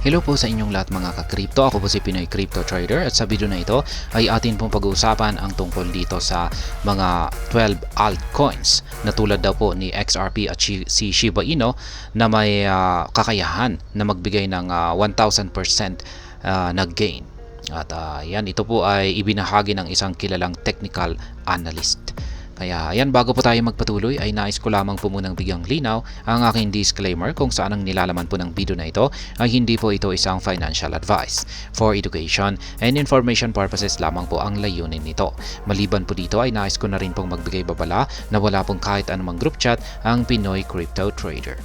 Hello po sa inyong lahat mga ka-crypto. Ako po si Pinoy Crypto Trader at sa video na ito ay atin pong pag-uusapan ang tungkol dito sa mga 12 altcoins na tulad daw po ni XRP at si Shiba Inu na may kakayahan na magbigay ng 1000% na gain. At yan, ito po ay ibinahagi ng isang kilalang technical analyst. Kaya yan, bago po tayo magpatuloy ay nais ko lamang po munang bigyang linaw ang aking disclaimer kung saan ang nilalaman po ng video na ito ay hindi po ito isang financial advice. For education and information purposes lamang po ang layunin nito. Maliban po dito ay nais ko na rin pong magbigay babala na wala pong kahit anumang group chat ang Pinoy Crypto Trader.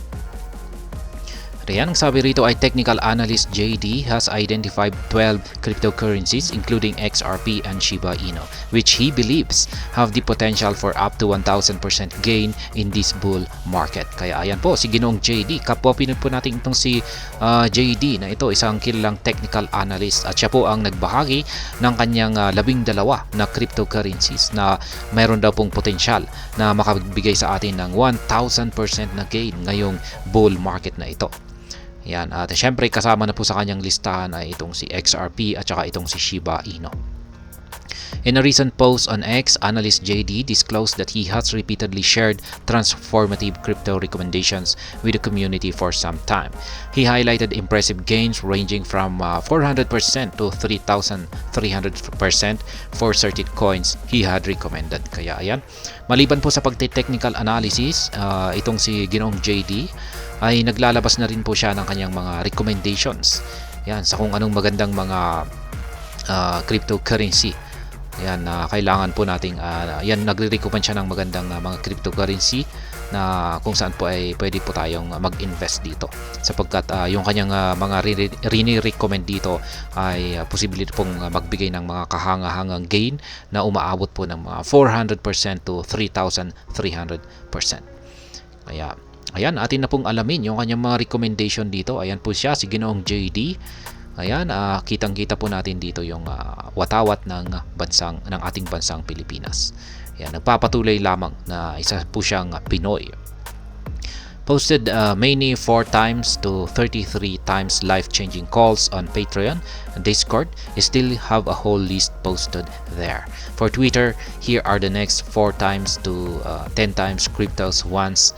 Ayan, ang sabi rito ay technical analyst JD has identified 12 cryptocurrencies including XRP and Shiba Inu, which he believes have the potential for up to 1000% gain in this bull market. Kaya ayan po, si Ginoong JD, kapwa pinag po natin itong si JD na ito, isang kilalang technical analyst at siya po ang nagbahagi ng kanyang 12 na cryptocurrencies na mayroon daw pong potensyal na makabigbigay sa atin ng 1000% na gain ngayong bull market na ito. Yan, at syempre kasama na po sa kanyang listahan ay itong si XRP at saka itong si Shiba Inu. In a recent post on X, analyst JD disclosed that he has repeatedly shared transformative crypto recommendations with the community for some time. He highlighted impressive gains ranging from 400% to 3,300% for certain coins he had recommended. Kaya ayan, maliban po sa pagte-technical analysis, itong si Ginoong JD ay naglalabas na rin po siya ng kanyang mga recommendations. Yan, sa kung anong magandang mga cryptocurrency. Yan, kailangan po nating yan, nagre-recommend siya ng magandang mga cryptocurrency na kung saan po ay pwede po tayong mag-invest dito. Sapagkat yung kanyang mga rini-recommend dito ay posible pong magbigay ng mga kahanga-hangang gain na umaabot po ng mga 400% to 3,300%. Kaya ayan, atin na pong alamin yung kanyang mga recommendation dito. Ayan po siya, si Ginoong JD. Ayan, kitang-kita po natin dito yung watawat ng ating bansang Pilipinas. Ayan, nagpapatuloy lamang na isa po siyang Pinoy. Posted many 4 times to 33 times life-changing calls on Patreon and Discord. You still have a whole list posted there. For Twitter, here are the next 4 times to 10 times cryptos once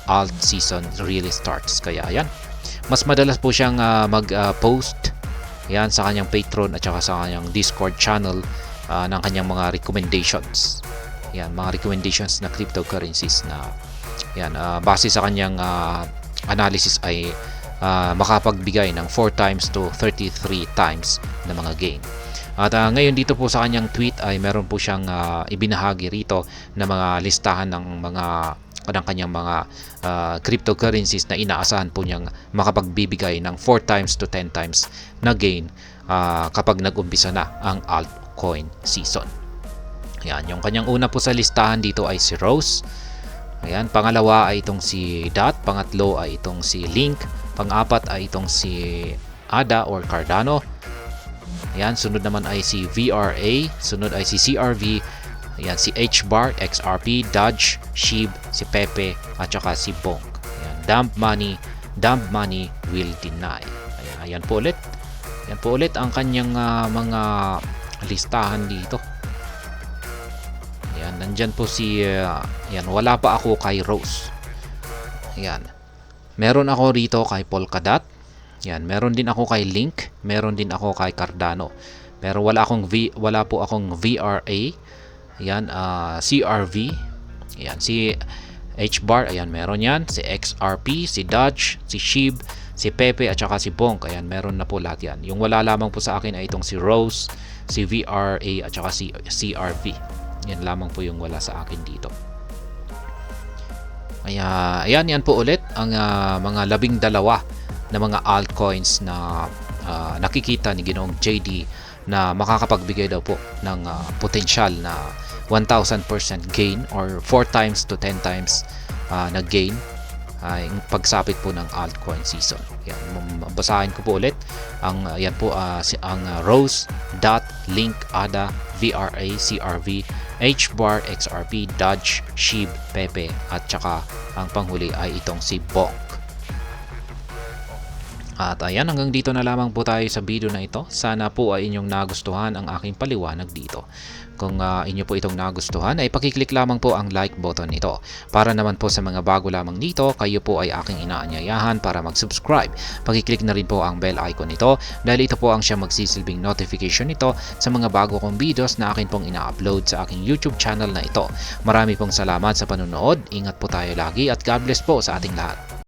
alt season really starts. Kaya ayan, mas madalas po siyang mag-post yan sa kanyang Patreon at saka sa kanyang Discord channel ng kanyang mga recommendations. Yan, mga recommendations na cryptocurrencies na yan, base sa kanyang analysis ay makapagbigay ng 4 times to 33 times na mga gain. At ngayon dito po sa kanyang tweet ay meron po siyang ibinahagi rito na mga listahan ng kanyang mga cryptocurrencies na inaasahan po niyang makapagbibigay ng 4 times to 10 times na gain kapag nag-umpisa na ang altcoin season. Ayan, yung kanyang una po sa listahan dito ay si Rose. Ayan, pangalawa ay itong si Dot, pangatlo ay itong si Link, pang-apat ay itong si ADA or Cardano. Ayan, sunod naman ay si VRA, sunod ay si CRV, ayan, si HBAR, XRP, Dodge, SHIB, si Pepe, at saka si Bonk. Ayan, dump money will deny. Ayan po ulit. Ayan po ulit ang kanyang mga listahan dito. Ayan, nandyan po si, ayan, wala pa ako kay Rose. Ayan, meron ako rito kay Polkadot. Ayan, meron din ako kay Link, meron din ako kay Cardano. Pero wala po akong VRA. Ayan, CRV. Ayan, si HBAR, ayan, meron yan. Si XRP, si Dodge, si SHIB, si Pepe, at saka si Bonk. Ayan, meron na po lahat yan. Yung wala lamang po sa akin ay itong si Rose, si VRA, at saka si CRV. Yan lamang po yung wala sa akin dito. Ayan, yan po ulit ang mga 12 na mga altcoins na nakikita ni Ginoong JD na makakapagbigay daw po ng potensyal na 1000% gain or 4 times to 10 times na gain ay pagsapit po ng altcoin season. Yan, basahin ko po ulit ang yan po ang Rose, Dot, Link, ADA, VRA, CRV, HBAR, XRP, Dodge, SHIB, Pepe, at saka ang panghuli ay itong si Bonk. At ayan, hanggang dito na lamang po tayo sa video na ito. Sana po ay inyong nagustuhan ang aking paliwanag dito. Kung inyo po itong nagustuhan ay pakiclick lamang po ang like button nito. Para naman po sa mga bago lamang dito, kayo po ay aking inaanyayahan para mag-subscribe. Pakiclick na rin po ang bell icon nito dahil ito po ang siya magsisilbing notification nito sa mga bago kong videos na akin pong ina-upload sa aking YouTube channel na ito. Marami pong salamat sa panonood. Ingat po tayo lagi at God bless po sa ating lahat.